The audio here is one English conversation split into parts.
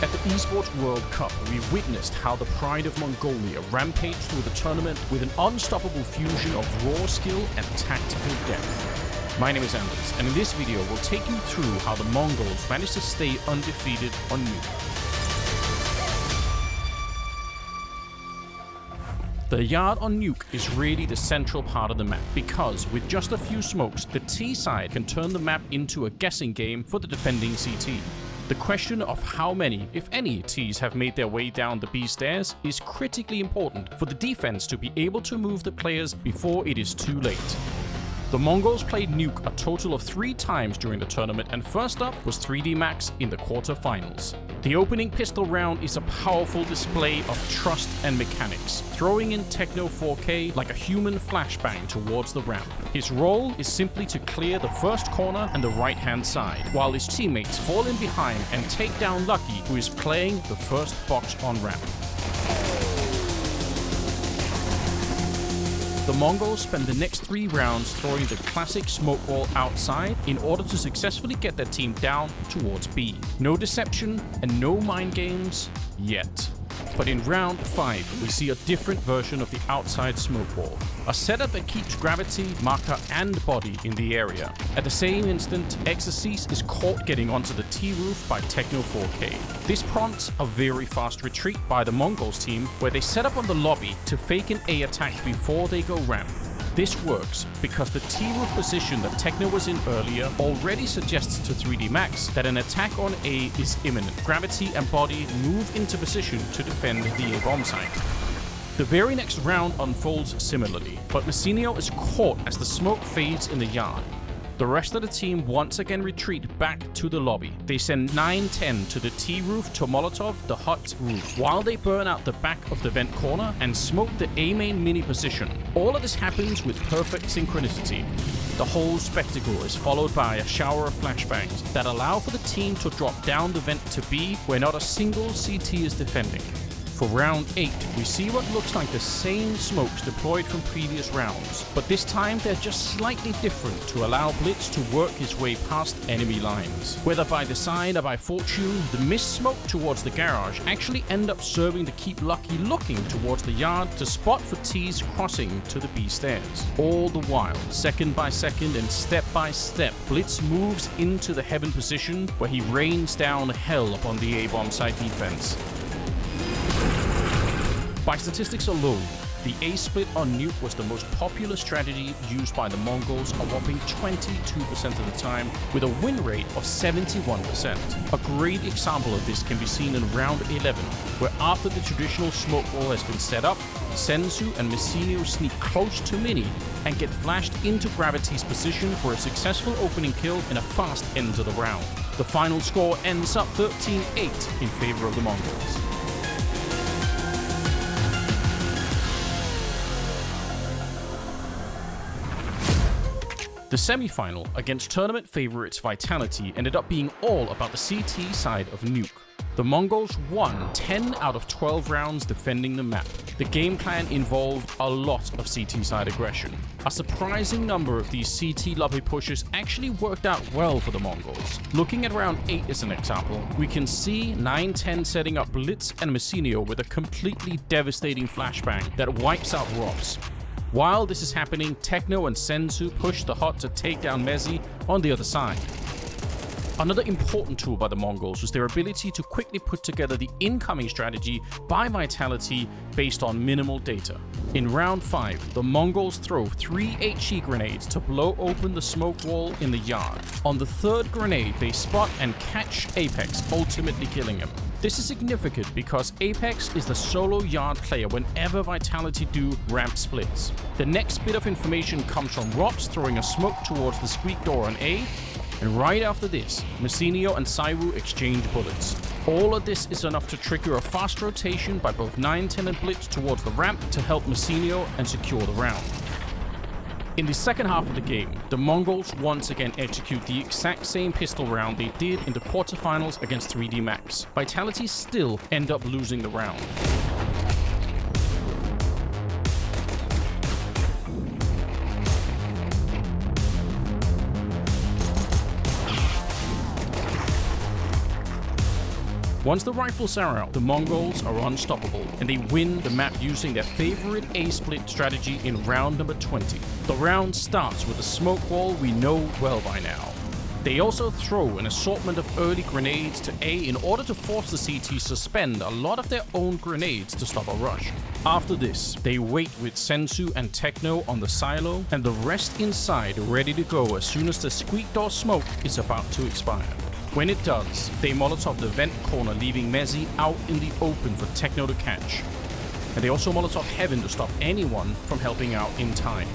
At the Esports World Cup, we witnessed how the pride of Mongolia rampaged through the tournament with an unstoppable fusion of raw skill and tactical depth. My name is Analyst, and in this video we'll take you through how the Mongols managed to stay undefeated on Nuke. The yard on Nuke is really the central part of the map because with just a few smokes, the T side can turn the map into a guessing game for the defending CT. The question of how many, if any, Ts have made their way down the B stairs is critically important for the defense to be able to move the players before it is too late. The Mongols played Nuke a total of 3 times during the tournament, and first up was 3D Max in the quarterfinals. The opening pistol round is a powerful display of trust and mechanics, throwing in Techno 4K like a human flashbang towards the ramp. His role is simply to clear the first corner and the right hand side, while his teammates fall in behind and take down Lucky, who is playing the first box on ramp. The Mongols spend the next 3 rounds throwing the classic smoke wall outside in order to successfully get their team down towards B. No deception and no mind games yet. But in round 5, we see a different version of the outside smoke wall. A setup that keeps gravity, marker and body in the area. At the same instant, Exorcise is caught getting onto the T-roof by Techno 4K. This prompts a very fast retreat by the Mongols team where they set up on the lobby to fake an A attack before they go ramp. This works because the T-roof position that Techno was in earlier already suggests to 3D Max that an attack on A is imminent. Gravity and body move into position to defend the A bomb site. The very next round unfolds similarly, but Messinio is caught as the smoke fades in the yard. The rest of the team once again retreat back to the lobby. They send 9-10 to the T-roof to Molotov the hut roof, while they burn out the back of the vent corner and smoke the A main mini position. All of this happens with perfect synchronicity. The whole spectacle is followed by a shower of flashbangs that allow for the team to drop down the vent to B where not a single CT is defending. For round 8, we see what looks like the same smokes deployed from previous rounds, but this time they're just slightly different to allow Blitz to work his way past enemy lines. Whether by design or by fortune, the missed smoke towards the garage actually end up serving to keep Lucky looking towards the yard to spot for T's crossing to the B stairs. All the while, second by second and step by step, Blitz moves into the heaven position where he rains down hell upon the A-bomb site defense. By statistics alone, the A-split on Nuke was the most popular strategy used by the Mongols a whopping 22% of the time, with a win rate of 71%. A great example of this can be seen in round 11, where after the traditional smoke wall has been set up, Sensu and Messinio sneak close to Mini and get flashed into Gravity's position for a successful opening kill and a fast end to the round. The final score ends up 13-8 in favor of the Mongols. The semi-final against tournament favorites Vitality ended up being all about the CT side of Nuke. The Mongols won 10 out of 12 rounds defending the map. The game plan involved a lot of CT side aggression. A surprising number of these CT lobby pushes actually worked out well for the Mongols. Looking at round 8 as an example, we can see 9-10 setting up Blitz and Messinio with a completely devastating flashbang that wipes out Robs. While this is happening, Techno and Sensu push the hut to take down Mezzi on the other side. Another important tool by the Mongols was their ability to quickly put together the incoming strategy by Vitality based on minimal data. In round 5, the Mongols throw 3 HE grenades to blow open the smoke wall in the yard. On the 3rd grenade, they spot and catch Apex, ultimately killing him. This is significant because Apex is the solo yard player whenever Vitality do ramp splits. The next bit of information comes from Robs throwing a smoke towards the squeak door on A, and right after this, Messinio and Saiwu exchange bullets. All of this is enough to trigger a fast rotation by both 9-10 and Blitz towards the ramp to help Messinio and secure the round. In the second half of the game, the Mongols once again execute the exact same pistol round they did in the quarterfinals against 3D Max. Vitality still end up losing the round. Once the rifles are out, the Mongols are unstoppable, and they win the map using their favorite A-split strategy in round number 20. The round starts with a smoke wall we know well by now. They also throw an assortment of early grenades to A in order to force the CT suspend a lot of their own grenades to stop a rush. After this, they wait with Sensu and Techno on the silo, and the rest inside ready to go as soon as the squeak door smoke is about to expire. When it does, they Molotov the vent corner, leaving Mezzi out in the open for Techno to catch. And they also Molotov Heaven to stop anyone from helping out in time.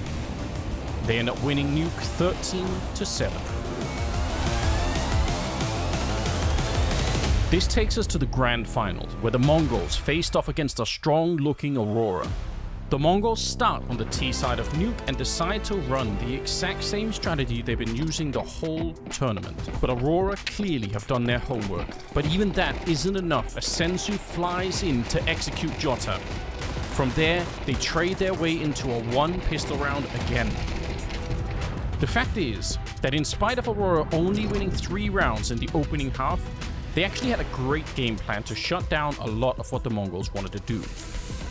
They end up winning Nuke 13-7. This takes us to the grand final, where the Mongols faced off against a strong-looking Aurora. The Mongols start on the T side of Nuke and decide to run the exact same strategy they've been using the whole tournament. But Aurora clearly have done their homework. But even that isn't enough as Sensu flies in to execute Jota. From there, they trade their way into a one pistol round again. The fact is that in spite of Aurora only winning 3 rounds in the opening half, they actually had a great game plan to shut down a lot of what the Mongols wanted to do.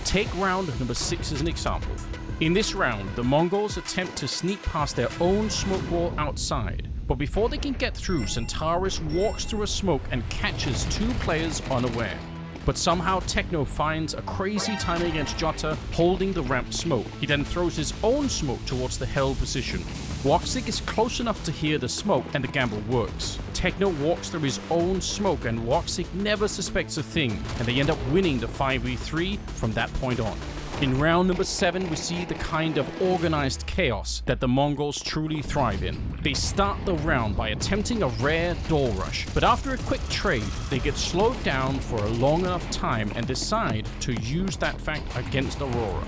Take round number 6 as an example. In this round, the Mongols attempt to sneak past their own smoke wall outside, but before they can get through, Centaurus walks through a smoke and catches 2 players unaware. But somehow Techno finds a crazy timing against Jota holding the ramp smoke. He then throws his own smoke towards the hell position. Woxic is close enough to hear the smoke and the gamble works. Techno walks through his own smoke and Woxic never suspects a thing, and they end up winning the 5v3 from that point on. In round number 7, we see the kind of organized chaos that the Mongols truly thrive in. They start the round by attempting a rare door rush, but after a quick trade, they get slowed down for a long enough time and decide to use that fact against Aurora.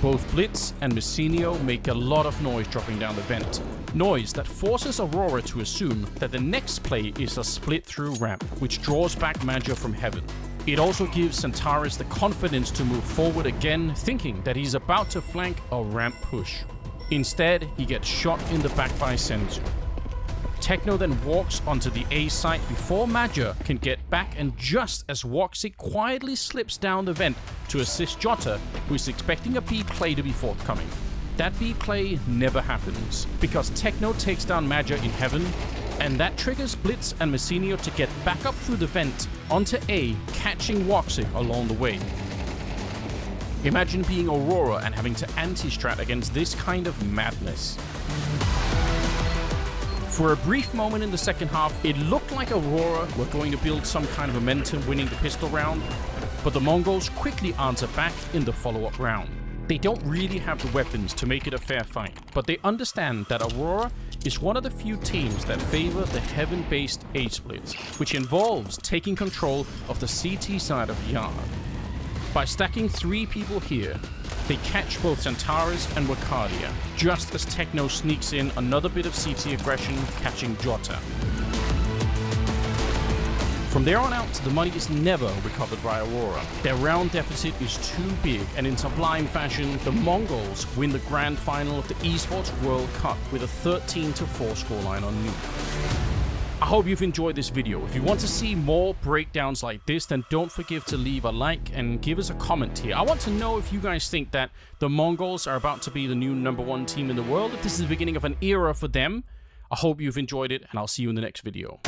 Both Blitz and Messinio make a lot of noise dropping down the vent. Noise that forces Aurora to assume that the next play is a split-through ramp, which draws back Magia from heaven. It also gives Centaurus the confidence to move forward again, thinking that he's about to flank a ramp push. Instead, he gets shot in the back by Sensu. Techno then walks onto the A site before Magia can get back, and just as Woxic quietly slips down the vent to assist Jota, who is expecting a B play to be forthcoming. That B play never happens, because Techno takes down Magia in heaven, and that triggers Blitz and Messinio to get back up through the vent onto A, catching Woxic along the way. Imagine being Aurora and having to anti-strat against this kind of madness. For a brief moment in the second half, it looked like Aurora were going to build some kind of momentum winning the pistol round, but the Mongols quickly answer back in the follow-up round. They don't really have the weapons to make it a fair fight, but they understand that Aurora is one of the few teams that favor the heaven-based A-splits, which involves taking control of the CT side of Yard. By stacking 3 people here, they catch both Centaurus and Wakadia, just as Techno sneaks in another bit of CT aggression, catching Jota. From there on out, the money is never recovered by Aurora. Their round deficit is too big, and in sublime fashion, the Mongols win the grand final of the Esports World Cup with a 13-4 scoreline on Nuke. I hope you've enjoyed this video. If you want to see more breakdowns like this, then don't forget to leave a like and give us a comment here. I want to know if you guys think that the Mongols are about to be the new #1 team in the world, if this is the beginning of an era for them. I hope you've enjoyed it, and I'll see you in the next video.